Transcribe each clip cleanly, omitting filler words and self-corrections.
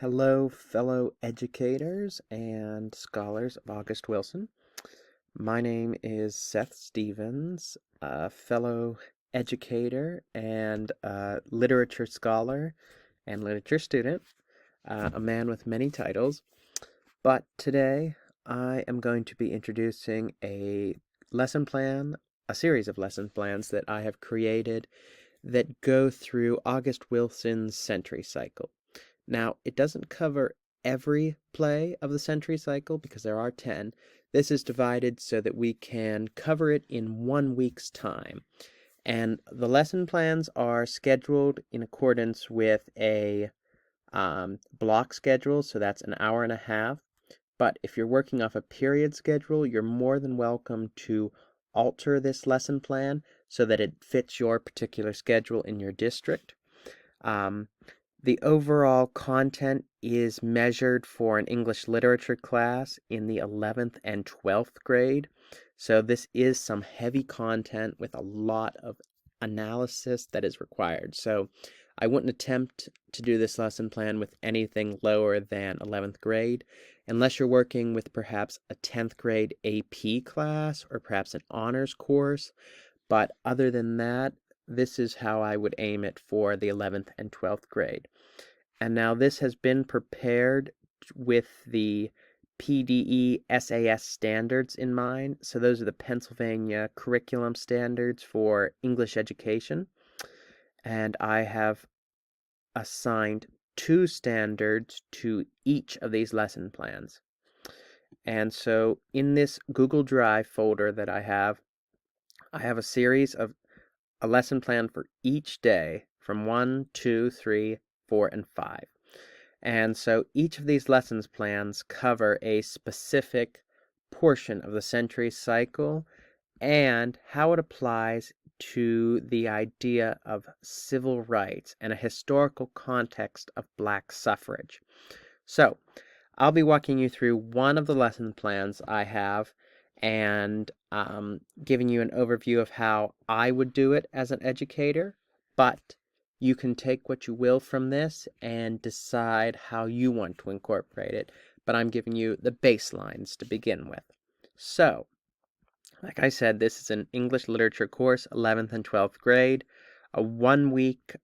Hello, fellow educators and scholars of August Wilson. My name is Seth Stevens, a fellow educator and literature scholar and literature student, a man with many titles. But today I am going to be introducing a lesson plan, a series of lesson plans that I have created that go through August Wilson's century cycle. Now, it doesn't cover every play of the century cycle because there are 10. This is divided so that we can cover it in 1 week's time. And the lesson plans are scheduled in accordance with a block schedule, so that's an hour and a half. But if you're working off a period schedule, you're more than welcome to alter this lesson plan so that it fits your particular schedule in your district. The overall content is measured for an English literature class in the 11th and 12th grade. So this is some heavy content with a lot of analysis that is required. So I wouldn't attempt to do this lesson plan with anything lower than 11th grade, unless you're working with perhaps a 10th grade AP class or perhaps an honors course. But other than that, this is how I would aim it for the 11th and 12th grade. And now this has been prepared with the PDESAS standards in mind. So those are the Pennsylvania curriculum standards for English education. And I have assigned 2 standards to each of these lesson plans. And so in this Google Drive folder that I have a series of a lesson plan for each day from 1, 2, 3, 4, and 5. And so each of these lessons plans cover a specific portion of the century cycle and how it applies to the idea of civil rights and a historical context of black suffrage. So I'll be walking you through one of the lesson plans I have and giving you an overview of how I would do it as an educator, but you can take what you will from this and decide how you want to incorporate it, but I'm giving you the baselines to begin with. So, like I said, this is an English literature course, 11th and 12th grade, a 1-week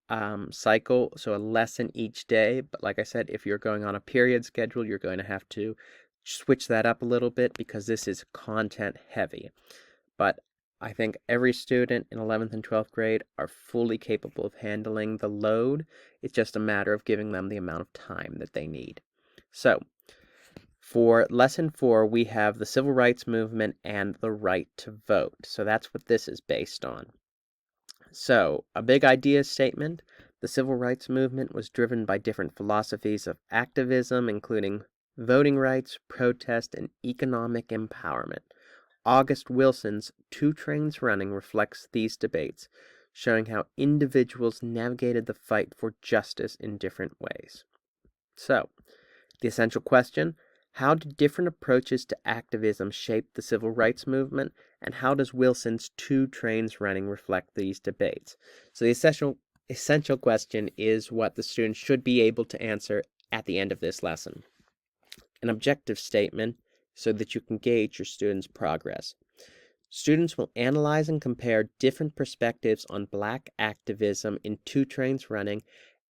cycle, so a lesson each day. But like I said, if you're going on a period schedule, you're going to have to switch that up a little bit because this is content heavy. But I think every student in 11th and 12th grade are fully capable of handling the load. It's just a matter of giving them the amount of time that they need. So, for Lesson 4, we have the Civil Rights Movement and the right to vote. So that's what this is based on. So, a big idea statement. The Civil Rights Movement was driven by different philosophies of activism, including voting rights, protest, and economic empowerment. August Wilson's 2 Trains Running reflects these debates, showing how individuals navigated the fight for justice in different ways. So, the essential question: how did different approaches to activism shape the civil rights movement, and how does Wilson's 2 Trains Running reflect these debates? So the essential question is what the students should be able to answer at the end of this lesson. An objective statement so that you can gauge your students' progress. Students will analyze and compare different perspectives on black activism in 2 Trains Running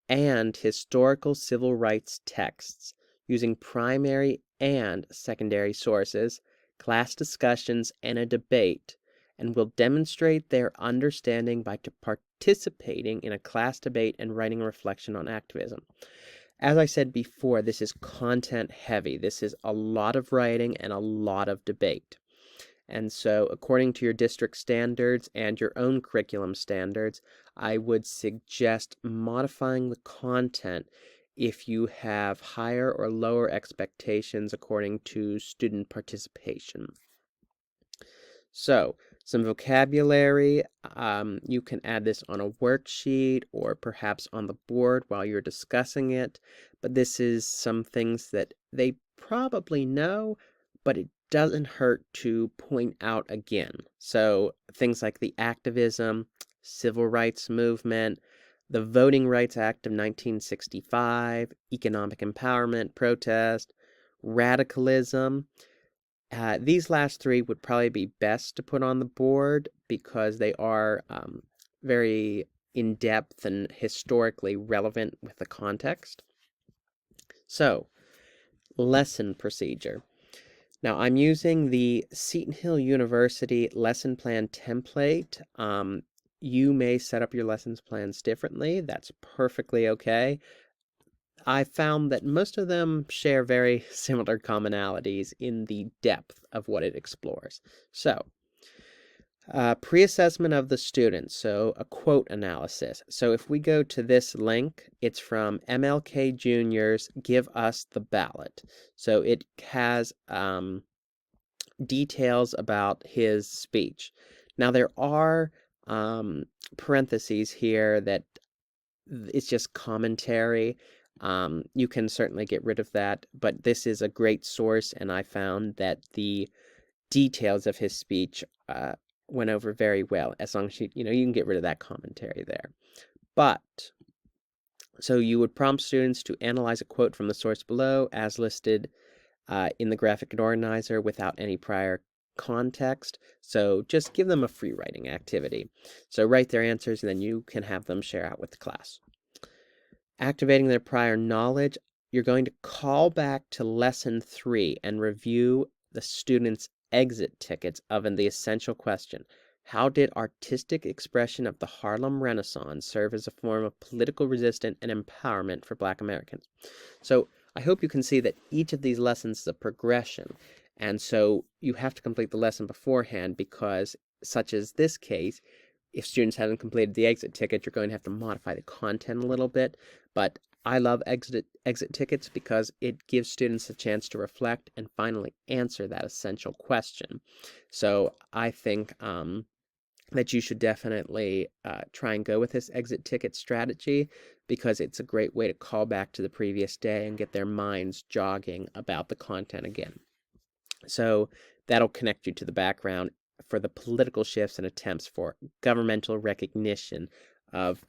and historical civil rights texts, using primary and secondary sources, class discussions, and a debate, and will demonstrate their understanding by participating in a class debate and writing a reflection on activism. As I said before, this is content heavy. This is a lot of writing and a lot of debate. And so, according to your district standards and your own curriculum standards, I would suggest modifying the content if you have higher or lower expectations according to student participation. So, some vocabulary, you can add this on a worksheet or perhaps on the board while you're discussing it, but this is some things that they probably know, but it doesn't hurt to point out again. So things like the activism, civil rights movement, the Voting Rights Act of 1965, economic empowerment, protest, radicalism. These last three would probably be best to put on the board because they are very in-depth and historically relevant with the context. So, lesson procedure. Now, I'm using the Seton Hill University lesson plan template. You may set up your lessons plans differently. That's perfectly okay. I found that most of them share very similar commonalities in the depth of what it explores. So, pre-assessment of the student, so a quote analysis. So if we go to this link, it's from MLK Jr.'s Give Us the Ballot. So it has details about his speech. Now there are parentheses here that it's just commentary. You can certainly get rid of that, but this is a great source, and I found that the details of his speech went over very well, as long as you can get rid of that commentary there. But, so you would prompt students to analyze a quote from the source below as listed in the graphic organizer without any prior context. So just give them a free writing activity. So write their answers, and then you can have them share out with the class. Activating their prior knowledge, you're going to call back to lesson 3 and review the students' exit tickets of the essential question. How did artistic expression of the Harlem Renaissance serve as a form of political resistance and empowerment for Black Americans? So I hope you can see that each of these lessons is a progression. And so you have to complete the lesson beforehand because, such as this case, if students haven't completed the exit ticket, you're going to have to modify the content a little bit. But I love exit tickets because it gives students a chance to reflect and finally answer that essential question. So I think that you should definitely try and go with this exit ticket strategy because it's a great way to call back to the previous day and get their minds jogging about the content again. So that'll connect you to the background for the political shifts and attempts for governmental recognition of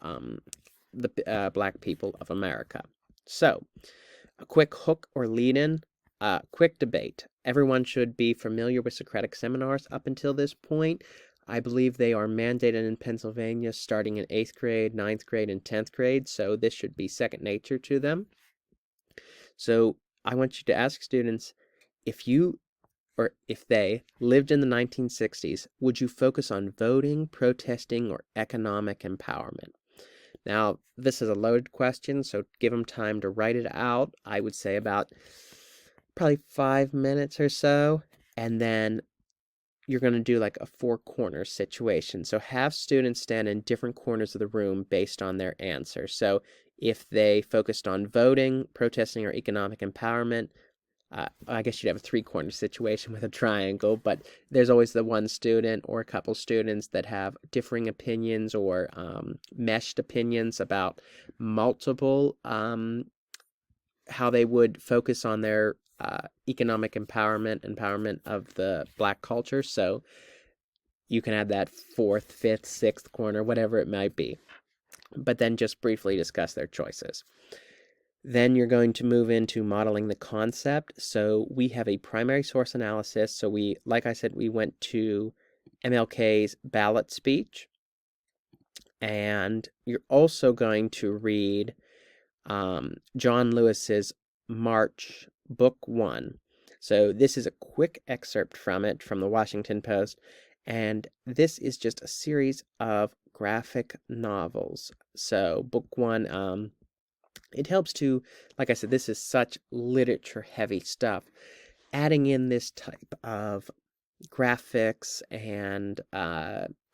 the Black people of America. So, a quick hook or lead-in, quick debate. Everyone should be familiar with Socratic seminars up until this point. I believe they are mandated in Pennsylvania starting in 8th grade, 9th grade, and 10th grade, so this should be second nature to them. So I want you to ask students, if they lived in the 1960s, would you focus on voting, protesting, or economic empowerment? Now, this is a loaded question, so give them time to write it out. I would say about probably 5 minutes or so, and then you're going to do like a 4-corner situation. So have students stand in different corners of the room based on their answer. So if they focused on voting, protesting, or economic empowerment, I guess you'd have a 3-corner situation with a triangle, but there's always the one student or a couple students that have differing opinions or meshed opinions about multiple, how they would focus on their economic empowerment of the Black culture. So you can add that 4th, 5th, 6th corner, whatever it might be, but then just briefly discuss their choices. Then you're going to move into modeling the concept. So we have a primary source analysis. So like I said, we went to MLK's ballot speech. And you're also going to read John Lewis's March, Book 1. So this is a quick excerpt from it, from the Washington Post. And this is just a series of graphic novels. So Book 1, it helps to, like I said, this is such literature-heavy stuff. Adding in this type of graphics and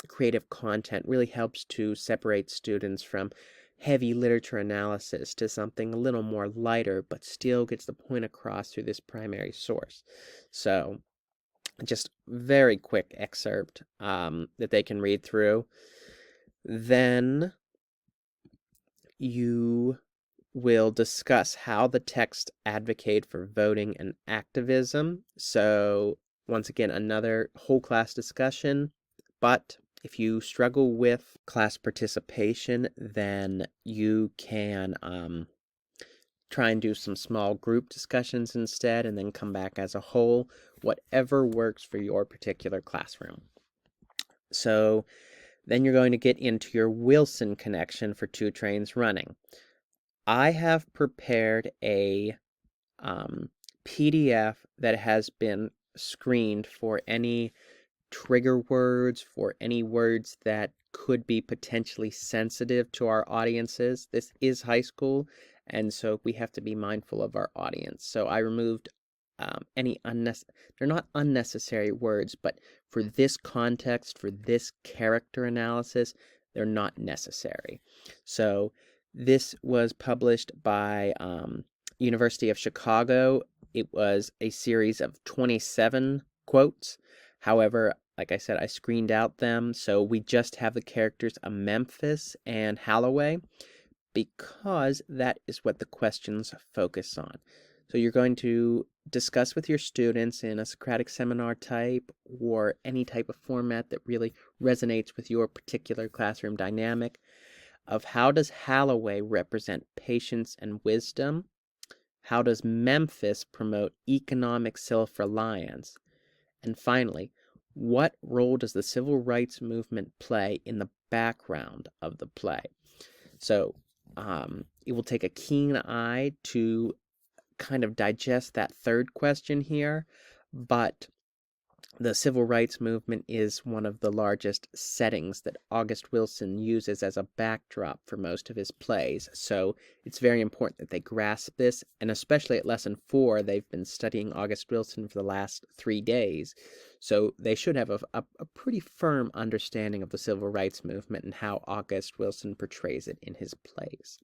creative content really helps to separate students from heavy literature analysis to something a little more lighter, but still gets the point across through this primary source. So, just very quick excerpt that they can read through. Then you will discuss how the text advocate for voting and activism. So once again, another whole class discussion, but If you struggle with class participation, then you can try and do some small group discussions instead, and then come back as a whole, whatever works for your particular classroom. So then you're going to get into your Wilson connection for two trains running. I have prepared a PDF that has been screened for any trigger words, for any words that could be potentially sensitive to our audiences. This is high school, and so we have to be mindful of our audience. So I removed any they're not unnecessary words, but for this context, for this character analysis, they're not necessary. So this was published by University of Chicago. It was a series of 27 quotes. However, like I said, I screened out them, so we just have the characters of Memphis and Holloway because that is what the questions focus on. So you're going to discuss with your students in a Socratic seminar type or any type of format that really resonates with your particular classroom dynamic of how does Holloway represent patience and wisdom? How does Memphis promote economic self-reliance? And finally, what role does the civil rights movement play in the background of the play? So it will take a keen eye to kind of digest that third question here, but the civil rights movement is one of the largest settings that August Wilson uses as a backdrop for most of his plays. So it's very important that they grasp this, and especially at lesson 4, they've been studying August Wilson for the last 3 days. So they should have a pretty firm understanding of the civil rights movement and how August Wilson portrays it in his plays.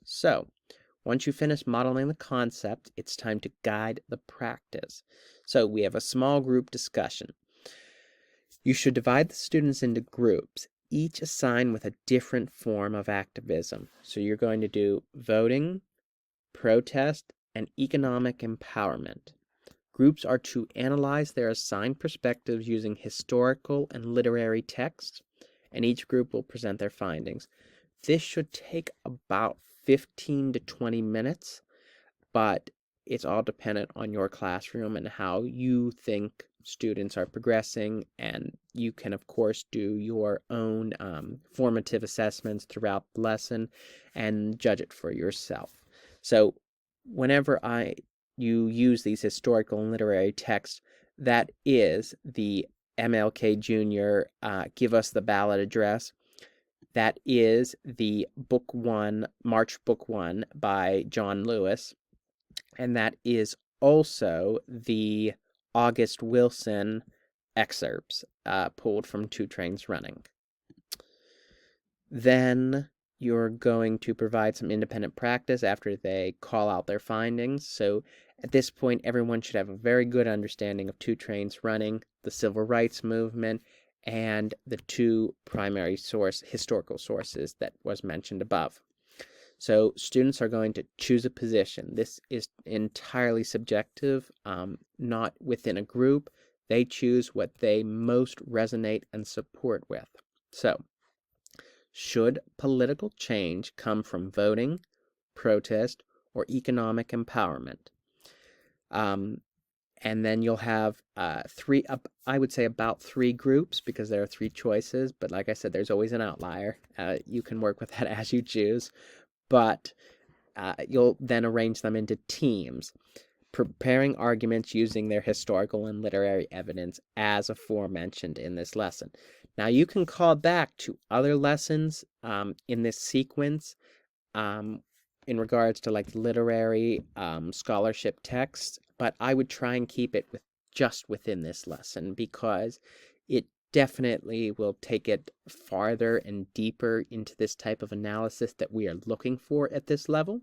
So once you finish modeling the concept, it's time to guide the practice. So we have a small group discussion. You should divide the students into groups, each assigned with a different form of activism. So you're going to do voting, protest, and economic empowerment. Groups are to analyze their assigned perspectives using historical and literary texts, and each group will present their findings. This should take about 15 to 20 minutes, but it's all dependent on your classroom and how you think students are progressing, and you can, of course, do your own formative assessments throughout the lesson and judge it for yourself. So whenever you use these historical and literary texts, that is the MLK Jr. Give Us the Ballot Address. That is the Book 1, March Book 1 by John Lewis. And that is also the August Wilson excerpts pulled from Two Trains Running. Then you're going to provide some independent practice after they call out their findings. So at this point, everyone should have a very good understanding of Two Trains Running, the civil rights movement, and the two primary historical sources that was mentioned above. So students are going to choose a position. This is entirely subjective, not within a group. They choose what they most resonate and support with. So, should political change come from voting, protest, or economic empowerment? And then you'll have I would say about 3 groups, because there are 3 choices, but like I said, there's always an outlier. You can work with that as you choose, but you'll then arrange them into teams, preparing arguments using their historical and literary evidence as aforementioned in this lesson. Now you can call back to other lessons in this sequence in regards to like literary scholarship texts, but I would try and keep it just within this lesson, because it definitely will take it farther and deeper into this type of analysis that we are looking for at this level.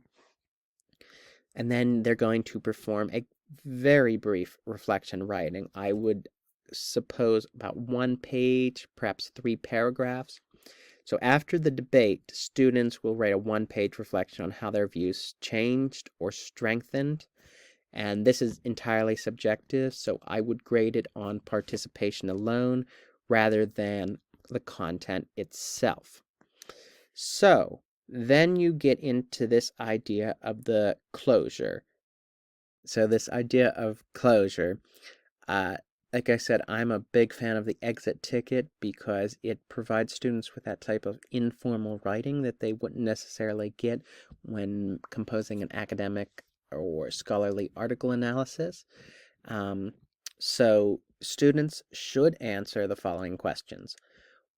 And then they're going to perform a very brief reflection writing. I would suppose about 1 page, perhaps 3 paragraphs. So after the debate, students will write a 1-page reflection on how their views changed or strengthened. And this is entirely subjective, so I would grade it on participation alone rather than the content itself. So then you get into this idea of the closure. So this idea of closure, like I said, I'm a big fan of the exit ticket because it provides students with that type of informal writing that they wouldn't necessarily get when composing an academic or scholarly article analysis. So students should answer the following questions.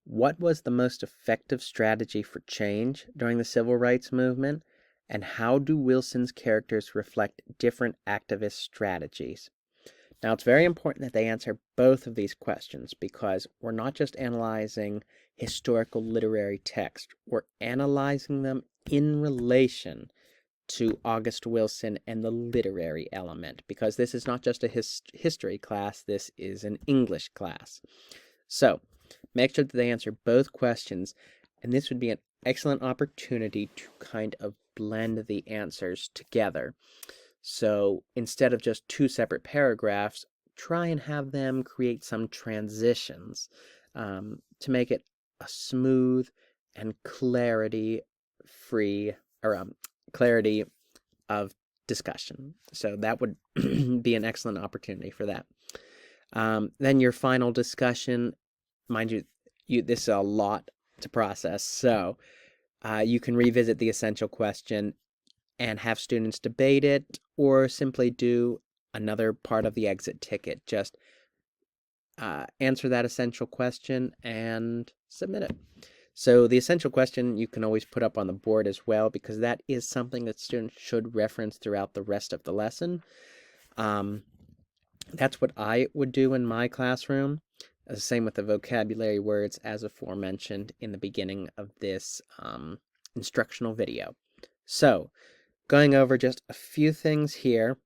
What was the most effective strategy for change during the civil rights movement? And how do Wilson's characters reflect different activist strategies? Now, it's very important that they answer both of these questions because we're not just analyzing historical literary text, we're analyzing them in relation to August Wilson and the literary element, because this is not just a history class, this is an English class. So, make sure that they answer both questions, and this would be an excellent opportunity to kind of blend the answers together. So instead of just two separate paragraphs, try and have them create some transitions to make it a smooth and clarity-free, or clarity of discussion. So that would be an excellent opportunity for that. Then your final discussion, mind you, this is a lot to process, so you can revisit the essential question and have students debate it, or simply do another part of the exit ticket. Just answer that essential question and submit it. So the essential question you can always put up on the board as well, because that is something that students should reference throughout the rest of the lesson. That's what I would do in my classroom. The same with the vocabulary words as aforementioned in the beginning of this instructional video. So, going over just a few things here.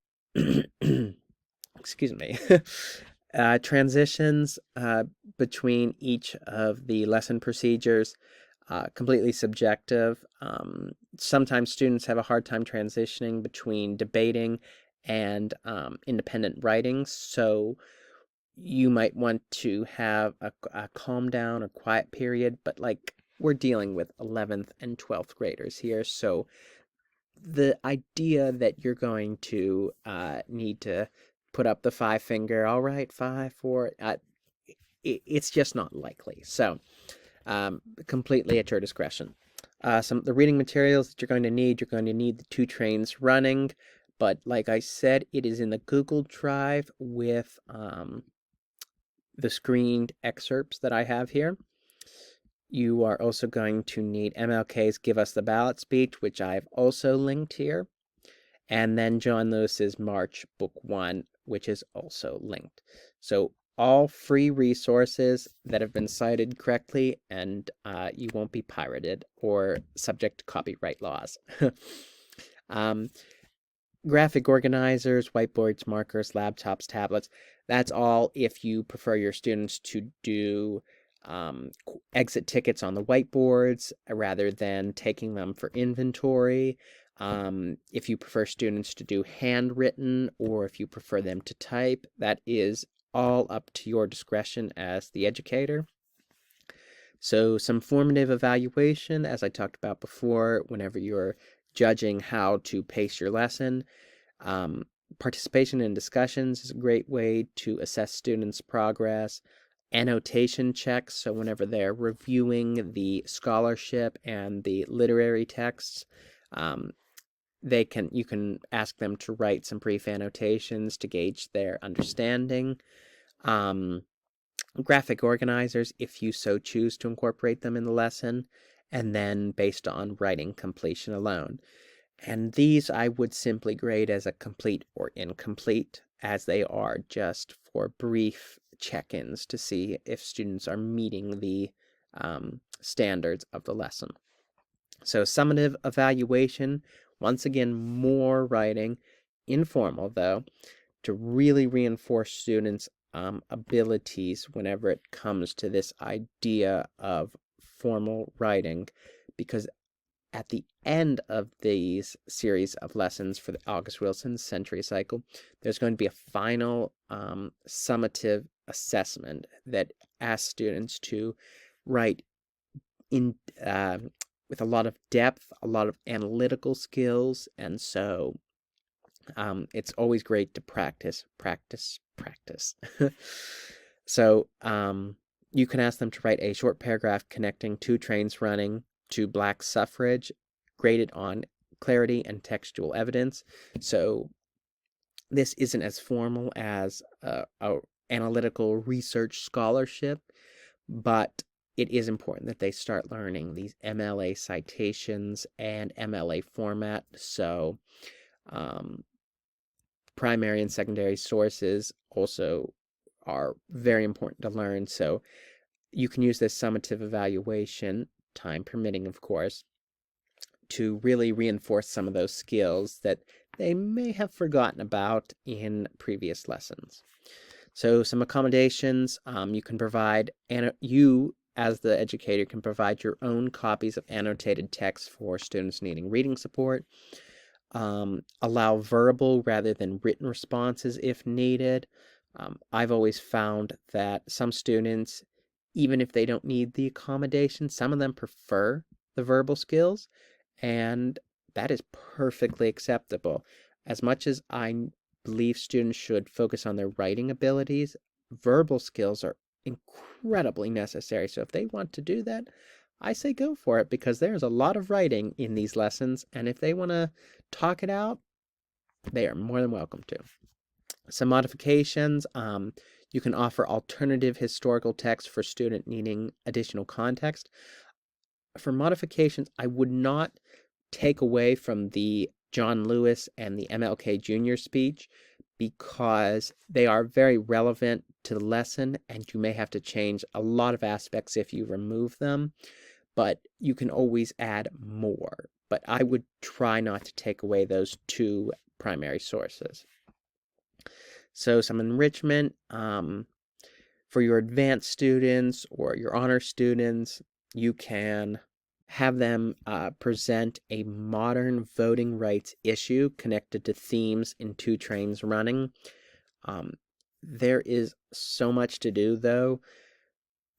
Excuse me. Transitions between each of the lesson procedures, completely subjective. Sometimes students have a hard time transitioning between debating and independent writing, so you might want to have a calm down or quiet period, but like we're dealing with 11th and 12th graders here, so the idea that you're going to need to put up the 5 finger, all right, 5, 4, it's just not likely. So completely at your discretion. The reading materials that you're going to need the 2 trains running, but like I said, it is in the Google Drive with the screened excerpts that I have here. You are also going to need MLK's Give Us the Ballot speech, which I've also linked here, and then John Lewis's March Book 1, which is also linked. So all free resources that have been cited correctly, and you won't be pirated or subject to copyright laws. Graphic organizers, whiteboards, markers, laptops, tablets, that's all if you prefer your students to do exit tickets on the whiteboards rather than taking them for inventory. If you prefer students to do handwritten, or if you prefer them to type, that is all up to your discretion as the educator. So some formative evaluation, as I talked about before, whenever you're judging how to pace your lesson. Participation in discussions is a great way to assess students' progress. Annotation checks, so whenever they're reviewing the scholarship and the literary texts, you can ask them to write some brief annotations to gauge their understanding. Graphic organizers, if you so choose to incorporate them in the lesson, and then based on writing completion alone. And these I would simply grade as a complete or incomplete, as they are just for brief check-ins to see if students are meeting the standards of the lesson. So summative evaluation, once again, more writing, informal though, to really reinforce students' abilities whenever it comes to this idea of formal writing, because at the end of these series of lessons for the August Wilson Century Cycle, there's going to be a final summative assessment that asks students to write in with a lot of depth, a lot of analytical skills, and so it's always great to practice. So you can ask them to write a short paragraph connecting two trains running to black suffrage, graded on clarity and textual evidence. So this isn't as formal as a analytical research scholarship, but it is important that they start learning these MLA citations and MLA format. So primary and secondary sources also are very important to learn. So you can use this summative evaluation, time permitting, of course, to really reinforce some of those skills that they may have forgotten about in previous lessons. So some accommodations you can provide, and you as the educator can provide your own copies of annotated text for students needing reading support. Allow verbal rather than written responses if needed. I've always found that some students, even if they don't need the accommodation, some of them prefer the verbal skills, and that is perfectly acceptable. As much as I believe students should focus on their writing abilities, verbal skills are incredibly necessary. So if they want to do that, I say go for it, because there's a lot of writing in these lessons, and if they want to talk it out, they are more than welcome to. Some modifications, you can offer alternative historical text for student needing additional context. For modifications, I would not take away from the John Lewis and the MLK Jr. speech, because they are very relevant to the lesson, and you may have to change a lot of aspects if you remove them, but you can always add more. But I would try not to take away those two primary sources. So some enrichment for your advanced students or your honor students, you can have them present a modern voting rights issue connected to themes in Two Trains Running. There is so much to do, though.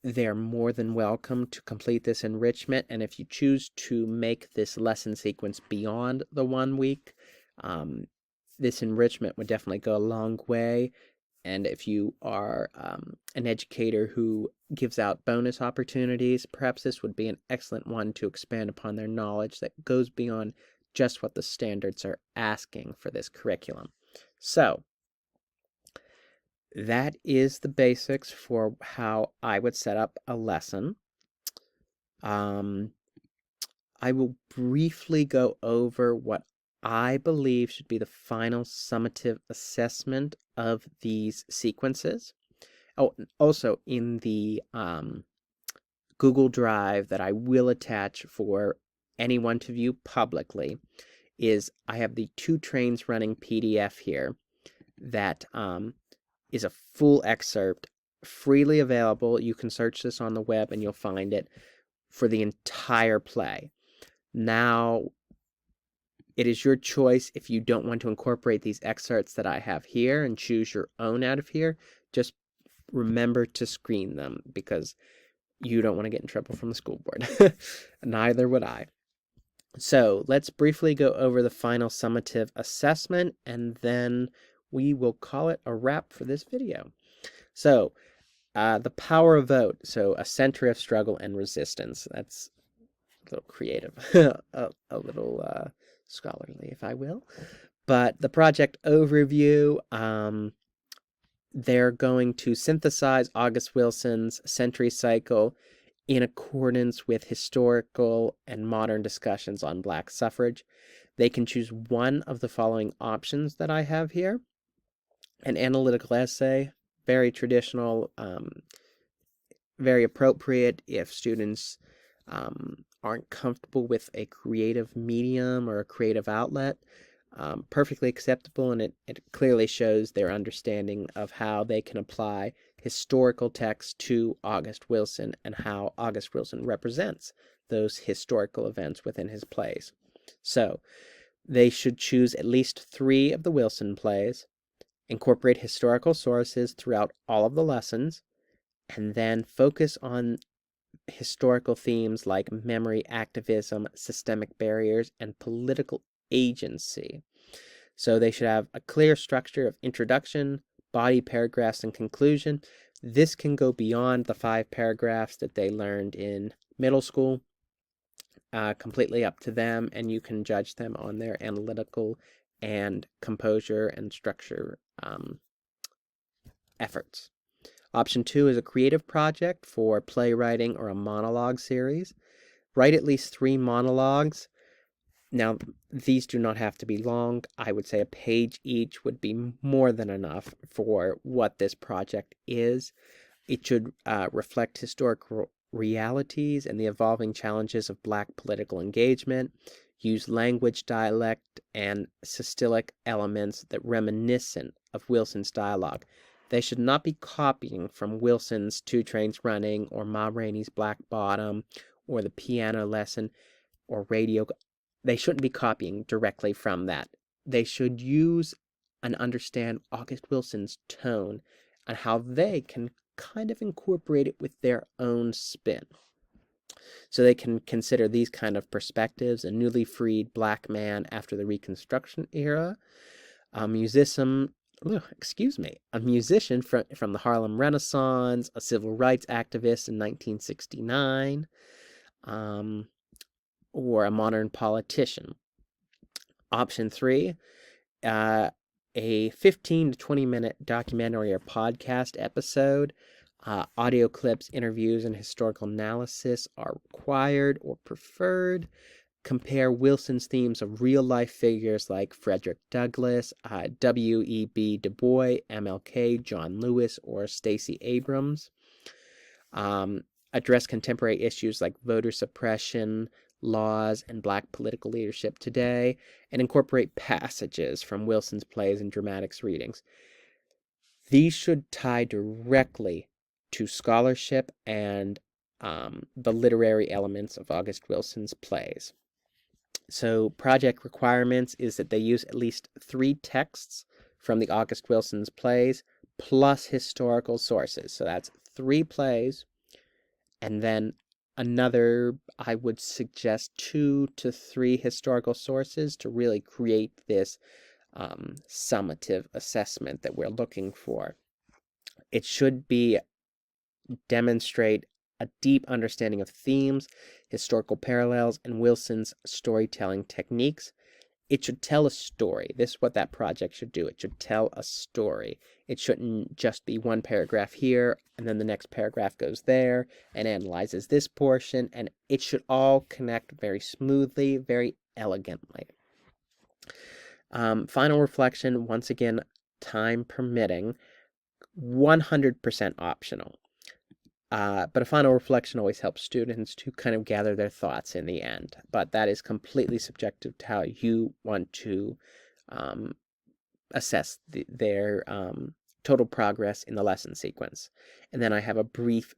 They're more than welcome to complete this enrichment, and if you choose to make this lesson sequence beyond the 1 week, this enrichment would definitely go a long way. And if you are an educator who gives out bonus opportunities, perhaps this would be an excellent one to expand upon their knowledge that goes beyond just what the standards are asking for this curriculum. So that is the basics for how I would set up a lesson. I will briefly go over what I believe should be the final summative assessment of these sequences. Oh, also in the Google Drive that I will attach for anyone to view publicly, I have the Two Trains Running PDF here that is a full excerpt, freely available. You can search this on the web and you'll find it for the entire play. Now, it is your choice if you don't want to incorporate these excerpts that I have here and choose your own out of here. Just remember to screen them, because you don't want to get in trouble from the school board. Neither would I. So let's briefly go over the final summative assessment, and then we will call it a wrap for this video. So the power of vote. So a center of struggle and resistance. That's a little creative, a little scholarly, if I will. But the project overview, they're going to synthesize August Wilson's century cycle in accordance with historical and modern discussions on Black suffrage. They can choose one of the following options that I have here. An analytical essay, very traditional, very appropriate if students aren't comfortable with a creative medium or a creative outlet. Perfectly acceptable, and it clearly shows their understanding of how they can apply historical text to August Wilson and how August Wilson represents those historical events within his plays. So they should choose at least 3 of the Wilson plays, incorporate historical sources throughout all of the lessons, and then focus on historical themes like memory, activism, systemic barriers, and political agency. So they should have a clear structure of introduction, body paragraphs, and conclusion. This can go beyond the 5 paragraphs that they learned in middle school, completely up to them, and you can judge them on their analytical and composure and structure efforts. Option 2 is a creative project for playwriting or a monologue series. Write at least 3 monologues. Now, these do not have to be long. I would say a page each would be more than enough for what this project is. It should reflect historical realities and the evolving challenges of Black political engagement, use language, dialect, and systolic elements that reminiscent of Wilson's dialogue. They should not be copying from Wilson's Two Trains Running or Ma Rainey's Black Bottom or the piano lesson or radio. They shouldn't be copying directly from that. They should use and understand August Wilson's tone and how they can kind of incorporate it with their own spin. So they can consider these kind of perspectives: a newly freed Black man after the Reconstruction era, a musician from the Harlem Renaissance, a civil rights activist in 1969, or a modern politician. Option 3, a 15 to 20 minute documentary or podcast episode. Audio clips, interviews, and historical analysis are required or preferred. Compare Wilson's themes of real-life figures like Frederick Douglass, W.E.B. Du Bois, MLK, John Lewis, or Stacey Abrams. Address contemporary issues like voter suppression, laws, and Black political leadership today, and incorporate passages from Wilson's plays and dramatics readings. These should tie directly to scholarship and the literary elements of August Wilson's plays. So project requirements is that they use at least 3 texts from the August Wilson's plays plus historical sources. So that's 3 plays, and then another, I would suggest 2 to 3 historical sources to really create this summative assessment that we're looking for. It should demonstrate a deep understanding of themes, historical parallels, and Wilson's storytelling techniques. It should tell a story. This is what that project should do. It should tell a story. It shouldn't just be one paragraph here, and then the next paragraph goes there and analyzes this portion, and it should all connect very smoothly, very elegantly. Final reflection, once again, time permitting, 100% optional. But a final reflection always helps students to kind of gather their thoughts in the end. But that is completely subjective to how you want to assess their total progress in the lesson sequence. And then I have a brief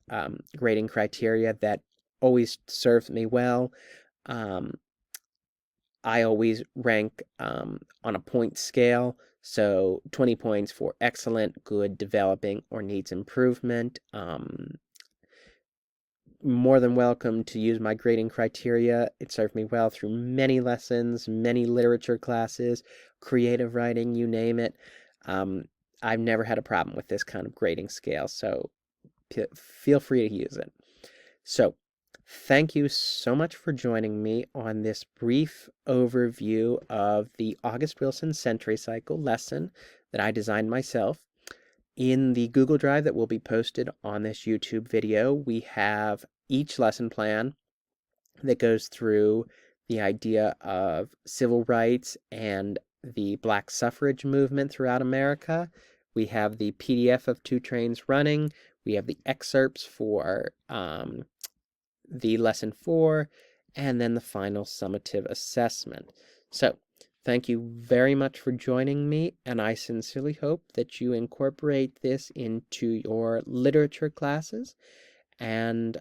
grading criteria that always serves me well. I always rank on a point scale. So 20 points for excellent, good, developing, or needs improvement. More than welcome to use my grading criteria. It served me well through many lessons, many literature classes, creative writing, you name it. I've never had a problem with this kind of grading scale, so feel free to use it. So, thank you so much for joining me on this brief overview of the August Wilson Century Cycle lesson that I designed myself. In the Google Drive that will be posted on this YouTube video, we have each lesson plan that goes through the idea of civil rights and the Black suffrage movement throughout America. We have the PDF of Two Trains Running. We have the excerpts for the lesson 4, and then the final summative assessment. So, thank you very much for joining me, and I sincerely hope that you incorporate this into your literature classes and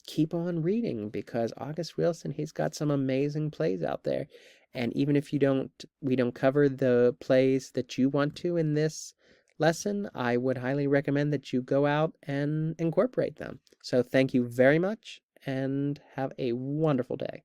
keep on reading, because August Wilson, he's got some amazing plays out there. And even if we don't cover the plays that you want to in this lesson, I would highly recommend that you go out and incorporate them. So thank you very much and have a wonderful day.